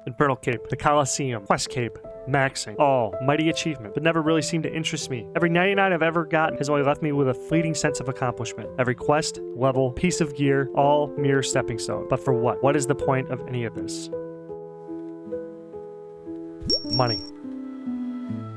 Infernal Cape, the Colosseum, Quest Cape, maxing. All mighty achievement, but never really seemed to interest me. Every 99 I've ever gotten has only left me with a fleeting sense of accomplishment. Every quest, level, piece of gear, all mere stepping stone. But for what? What is the point of any of this? Money.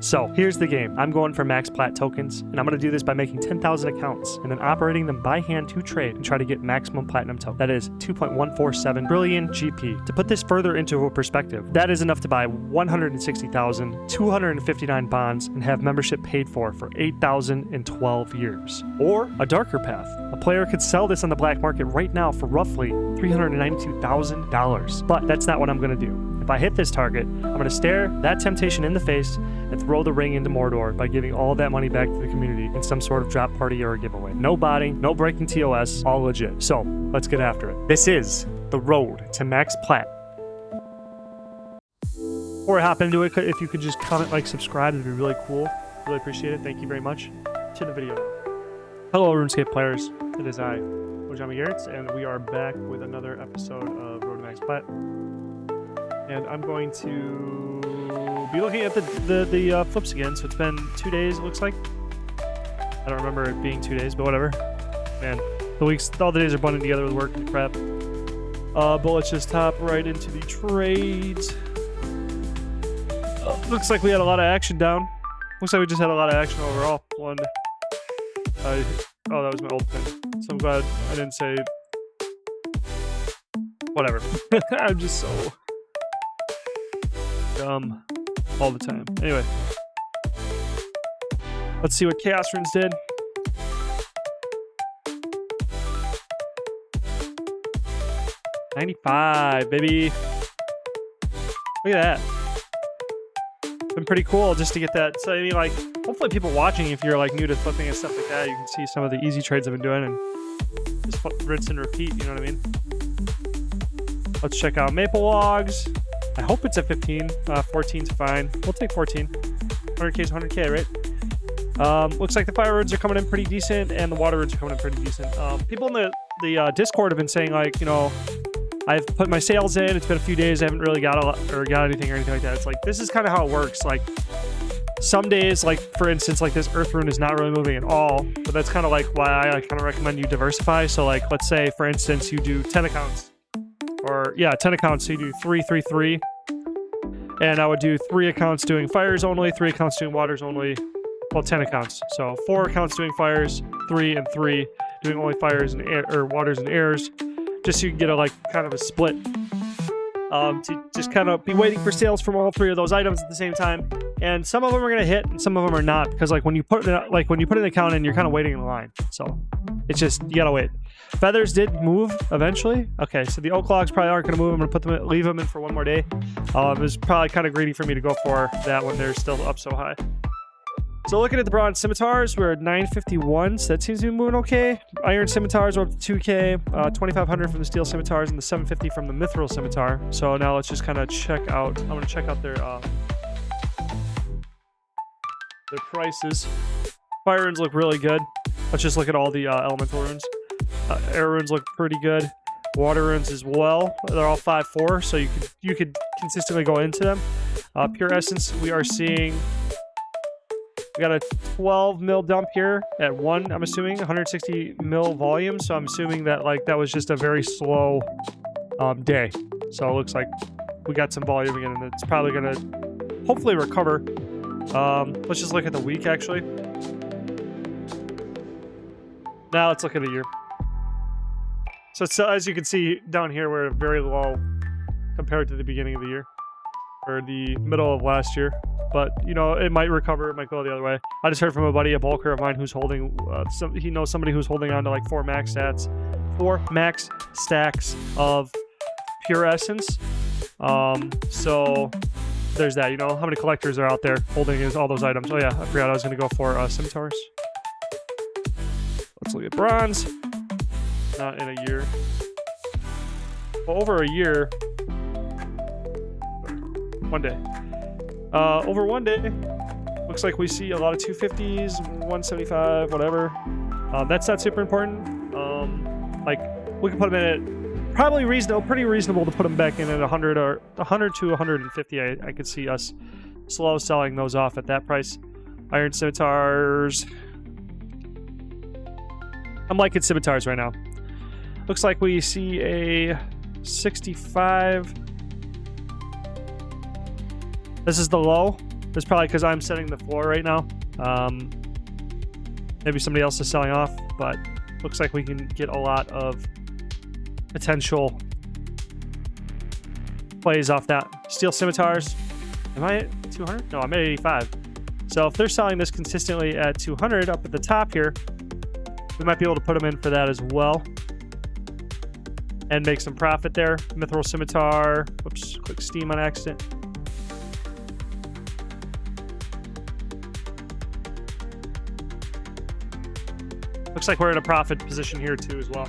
So here's the game. I'm going for max PLAT tokens, and I'm going to do this by making 10,000 accounts and then operating them by hand to trade and try to get maximum platinum token. That is 2.147 trillion GP. To put this further into a perspective, that is enough to buy 160,259 bonds and have membership paid for 8,012 years. Or a darker path. A player could sell this on the black market right now for roughly $392,000. But that's not what I'm going to do. If I hit this target, I'm going to stare that temptation in the face and throw the ring into Mordor by giving all of that money back to the community in some sort of drop party or a giveaway. No botting, no breaking TOS, all legit. So, let's get after it. This is the road to max PLAT. Before I hop into it, if you could just comment, like, subscribe, it'd be really cool. Really appreciate it. Thank you very much. To the video. Hello, RuneScape players. It is I, Ojami Garrett, and we are back with another episode of Road to Max PLAT. And I'm going to be looking at the flips again. So it's been 2 days, it looks like. I don't remember it being 2 days, but whatever. Man, all the days are bundling together with work and crap. But let's just hop right into the trades. Looks like we had a lot of action down. Looks like we just had a lot of action overall. Oh, that was my old pin. So I'm glad I didn't say... Whatever. I'm just so... dumb all the time. Anyway, let's see what Chaos Runes did. $95, baby. Look at that. Been pretty cool just to get that. So I mean, like, hopefully people watching, if you're like new to flipping and stuff like that, you can see some of the easy trades I've been doing and just rinse and repeat. You know what I mean? Let's check out Maple Logs. I hope it's a 15. 14's fine. We'll take 14. 100k is 100k, right? Looks like the fire runes are coming in pretty decent, and the water runes are coming in pretty decent. People in the Discord have been saying, like, you know, I've put my sales in. It's been a few days. I haven't really got anything or anything like that. It's like, this is kind of how it works. Like, some days, like, for instance, like this Earth rune is not really moving at all. But that's kind of like why I kind of recommend you diversify. So, like, let's say, for instance, you do 10 accounts. Or, yeah, 10 accounts, so you do 3, 3, 3. And I would do 3 accounts doing fires only, 3 accounts doing waters only. Well, 10 accounts. So 4 accounts doing fires, 3 and 3 doing only fires and air, or waters and airs. Just so you can get a, like, kind of a split. To just kind of be waiting for sales from all 3 of those items at the same time. And some of them are going to hit, and some of them are not. Because, like, when you put an account in, you're kind of waiting in the line. So it's just, you gotta wait. Feathers did move eventually. Okay, so the oak logs probably aren't going to move. I'm going to leave them in for one more day. It was probably kind of greedy for me to go for that when they're still up so high. So looking at the bronze scimitars, we're at 951, so that seems to be moving okay. Iron scimitars are up to 2k, 2,500 from the steel scimitars, and the 750 from the mithril scimitar. So now let's just kind of check out. I'm going to check out their prices. Fire runes look really good. Let's just look at all the elemental runes. Air runes look pretty good. Water runes as well. They're all 5/4, so you could consistently go into them. Pure essence, we are seeing. We got a 12 mil dump here at 1. I'm assuming 160 mil volume. So I'm assuming that, like, that was just a very slow day. So it looks like we got some volume again, and it's probably gonna hopefully recover. Let's just look at the week actually. Now let's look at the year. So as you can see down here, we're very low compared to the beginning of the year, or the middle of last year. But, you know, it might recover. It might go the other way. I just heard from a buddy, a bulker of mine, who's holding, he knows somebody who's holding on to like 4 max stacks of pure essence. So there's that. You know, how many collectors are out there holding all those items? Oh yeah, I forgot I was going to go for scimitars. Let's look at bronze. Not in a year. Well, over a year. 1 day. Over 1 day, looks like we see a lot of 250s, 175, whatever. That's not super important. Like, we can put them in at probably pretty reasonable to put them back in at 100 or 100 to 150. I could see us slow selling those off at that price. Iron scimitars. I'm liking scimitars right now. Looks like we see a 65. This is the low. That's probably because I'm setting the floor right now. Maybe somebody else is selling off, but looks like we can get a lot of potential plays off that. Steel scimitars. Am I at 200? No, I'm at 85. So if they're selling this consistently at 200 up at the top here, we might be able to put them in for that as well and make some profit there. Mithril scimitar. Whoops, click Steam on accident. Looks like we're in a profit position here too as well.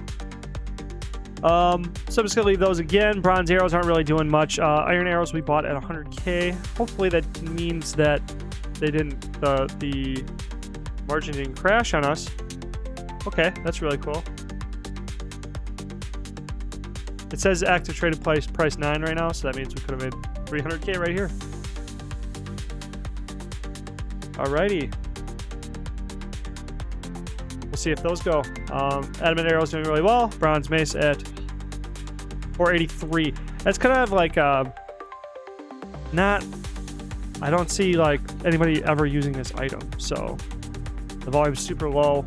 So I'm just gonna leave those again. Bronze arrows aren't really doing much. Iron arrows we bought at 100k. Hopefully that means that they didn't the margin didn't crash on us. Okay, that's really cool. It says active traded price 9 right now, so that means we could have made 300k right here. Alrighty. We'll see if those go. Adamant arrows doing really well. Bronze mace at 483. That's kind of like not. I don't see like anybody ever using this item, so the volume's super low.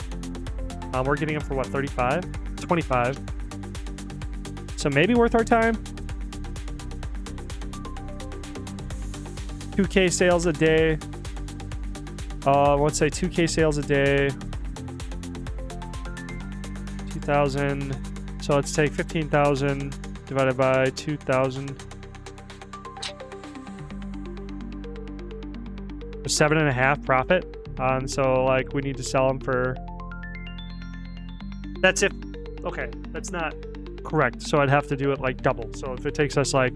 We're getting them for what, 35, 25. So maybe worth our time. 2k sales a day. Let's say 2k sales a day. 2,000. So let's take 15,000 divided by 2,000. 7.5 profit. So like we need to sell them for. That's if. Okay, that's not correct. So I'd have to do it like double. So if it takes us like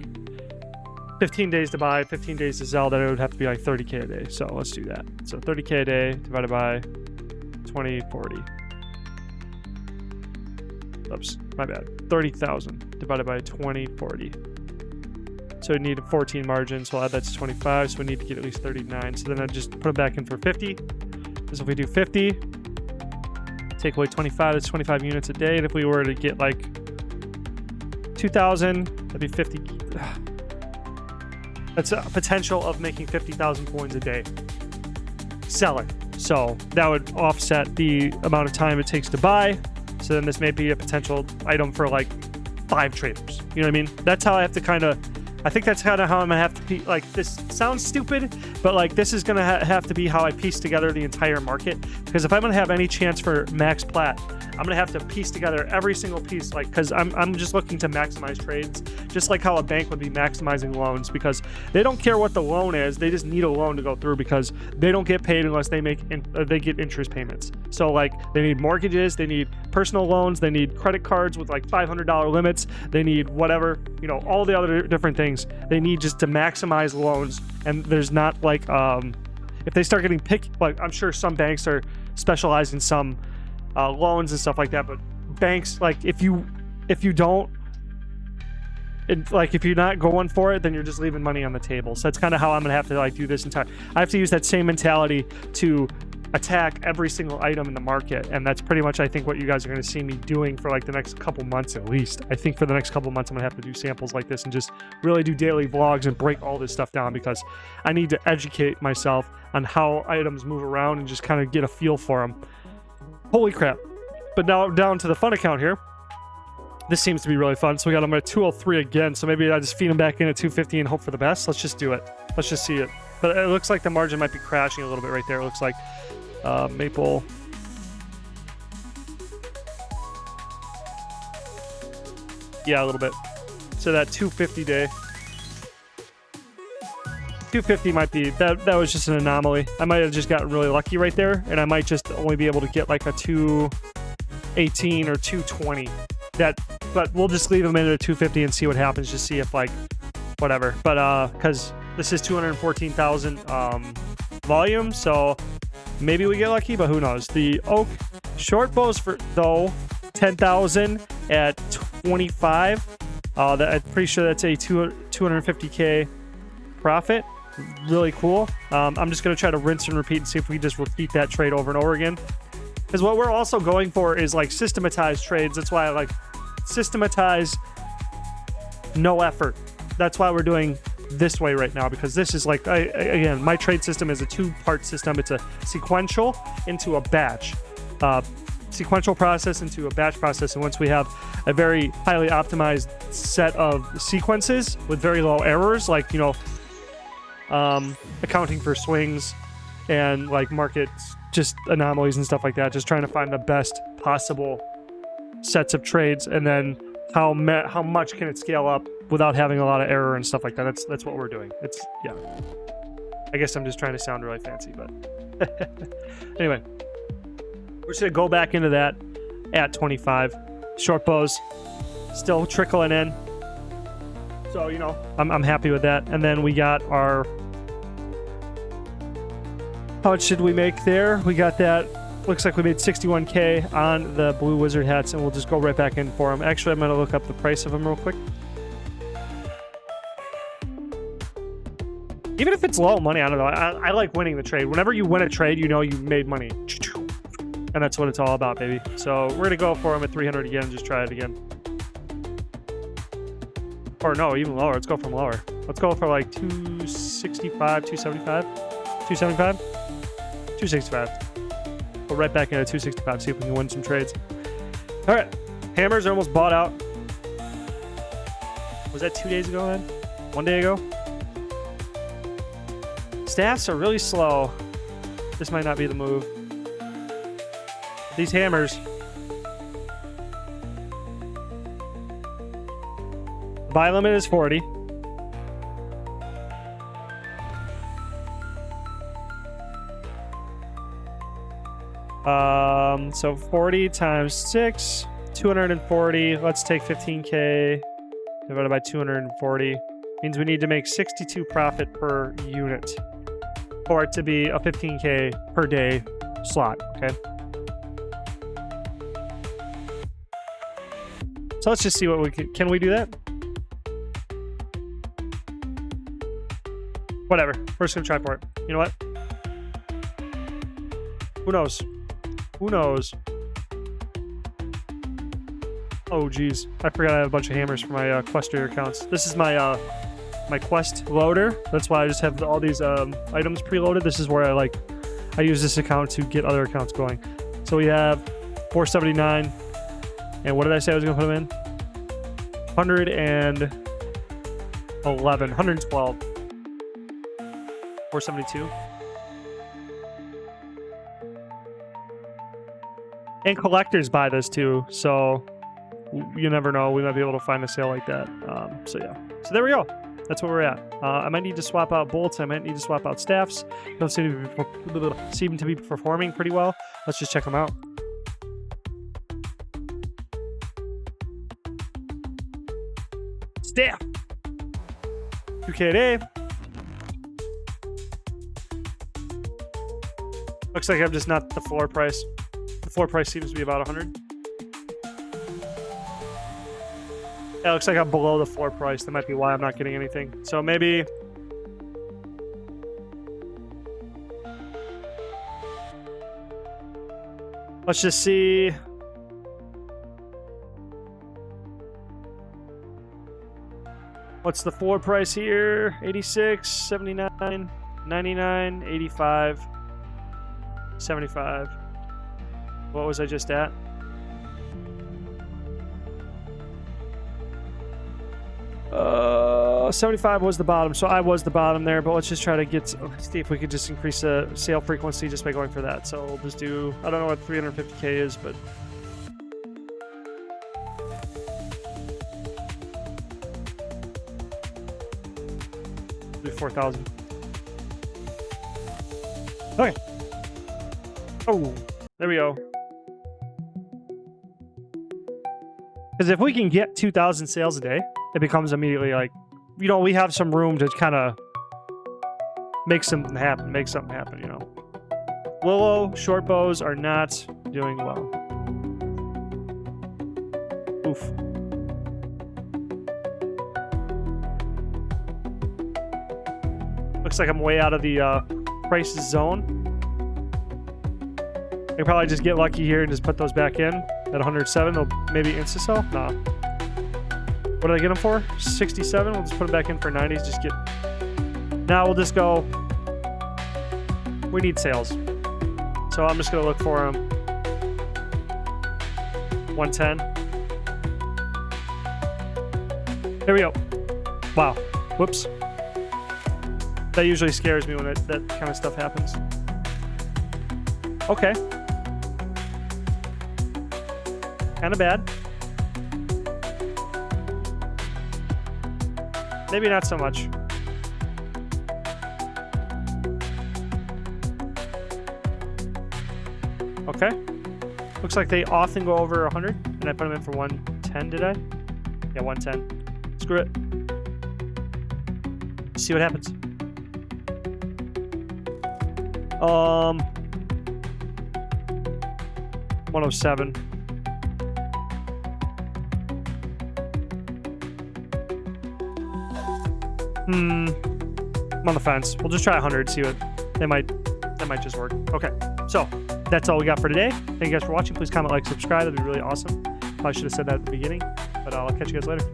15 days to buy, 15 days to sell, then it would have to be like 30k a day. So let's do that. So 30k a day divided by 2040. Oops, my bad. 30,000 divided by 2040. So we need a 14 margin, so I'll add that to 25, so we need to get at least 39. So then I'd just put it back in for 50. Because if we do 50, take away 25, that's 25 units a day. And if we were to get like 2,000, that'd be 50. That's a potential of making 50,000 coins a day selling. So that would offset the amount of time it takes to buy. So then this may be a potential item for like 5 traders. You know what I mean? That's how I have to kind of. I think that's kind of how I'm gonna have to be. Like, this sounds stupid, but like this is gonna have to be how I piece together the entire market. Because if I'm gonna have any chance for max plat, I'm gonna have to piece together every single piece. Like, because I'm just looking to maximize trades, just like how a bank would be maximizing loans. Because they don't care what the loan is, they just need a loan to go through because they don't get paid unless they they get interest payments. So like they need mortgages, they need personal loans, they need credit cards with like $500 limits, they need whatever, you know, all the other different things they need just to maximize loans. And there's not like if they start getting picked, like I'm sure some banks are specialized in some loans and stuff like that, but banks, like if you don't, like if you're not going for it, then you're just leaving money on the table. So that's kind of how I'm gonna have to like do this entire. I have to use that same mentality to attack every single item in the market, and that's pretty much I think what you guys are going to see me doing for like the next couple months at least. I think for the next couple months I'm going to have to do samples like this and just really do daily vlogs and break all this stuff down, because I need to educate myself on how items move around and just kind of get a feel for them. Holy crap. But now down to the fun account here. This seems to be really fun. So we got them at 203 again, so maybe I just feed them back in at 250 and hope for the best. Let's just do it. Let's just see it. But it looks like the margin might be crashing a little bit right there. It looks like maple. Yeah, a little bit. So that 250 day. 250 might be, that was just an anomaly. I might have just gotten really lucky right there, and I might just only be able to get like a 218 or 220. But we'll just leave them in at 250 and see what happens, just see if like whatever. But because this is 214,000 volume, so maybe we get lucky, but who knows. The oak short bows for though 10,000 at 25. I'm pretty sure that's a 250K profit. Really cool. I'm just going to try to rinse and repeat and see if we can just repeat that trade over and over again. Because what we're also going for is like systematized trades. That's why I like systematize, no effort. That's why we're doing this way right now, because this is like, again, my trade system is a two-part system. It's a sequential into a batch. Sequential process into a batch process. And once we have a very highly optimized set of sequences with very low errors, like, you know, accounting for swings and like market just anomalies and stuff like that, just trying to find the best possible sets of trades, and then how much can it scale up without having a lot of error and stuff like that. That's what we're doing. It's, yeah, I guess I'm just trying to sound really fancy, but anyway, we're just gonna go back into that at 25. Short bows still trickling in, so you know I'm happy with that. And then we got our, how much should we make there? We got that. Looks like we made 61K on the blue wizard hats, and we'll just go right back in for them. Actually, I'm going to look up the price of them real quick. Even if it's low money, I don't know. I like winning the trade. Whenever you win a trade, you know you made money. And that's what it's all about, baby. So we're going to go for them at 300 again and just try it again. Or no, even lower. Let's go from lower. Let's go for like 265, 275, 275, 265. Go right back into 265, see if we can win some trades. All right, hammers are almost bought out. Was that 2 days ago then? 1 day ago? Staffs are really slow. This might not be the move. These hammers. The buy limit is 40. So 40 times 6, 240. Let's take 15K divided by 240. Means we need to make 62 profit per unit for it to be a 15K per day slot, okay? So let's just see what we can we do that? Whatever. We're just gonna try for it. You know what? Who knows? Who knows? Oh, geez. I forgot I have a bunch of hammers for my Quest accounts. This is my my Quest loader. That's why I just have all these items preloaded. This is where I use this account to get other accounts going. So we have 479. And what did I say I was going to put them in? 111. 112. 472. And collectors buy this too, so you never know. We might be able to find a sale like that. So yeah. So there we go. That's where we're at. I might need to swap out bolts. I might need to swap out staffs. Don't seem to be performing pretty well. Let's just check them out. Staff. 2K a day. Looks like I'm just not the floor price. The floor price seems to be about 100. Yeah, it looks like I'm below the floor price. That might be why I'm not getting anything. So maybe... let's just see... what's the floor price here? 86, 79, 99, 85, 75. What was I just at? Uh, 75 was the bottom, so I was the bottom there, but let's just try to get, see if we could just increase the sale frequency just by going for that. So we'll just do, I don't know what 350K is, but do 4,000. Okay. Oh, there we go. Because if we can get 2,000 sales a day, it becomes immediately like, you know, we have some room to kind of make something happen, you know. Willow short bows are not doing well. Oof. Looks like I'm way out of the price zone. I can probably just get lucky here and just put those back in at 107. They'll maybe insta-sell. Nah. What did I get them for? 67. We'll just put them back in for 90s. Just get. Now we'll just go. We need sales, so I'm just gonna look for them. 110. There we go. Wow. Whoops. That usually scares me when that kind of stuff happens. Okay. Kind of bad. Maybe not so much. Okay. Looks like they often go over 100, and I put them in for 110, did I? Yeah, 110. Screw it. See what happens. 107. I'm on the fence. We'll just try 100, see what that might just work. Okay, so that's all we got for today. Thank you guys for watching. Please comment, like, subscribe. That'd be really awesome. Probably should have said that at the beginning, but I'll catch you guys later.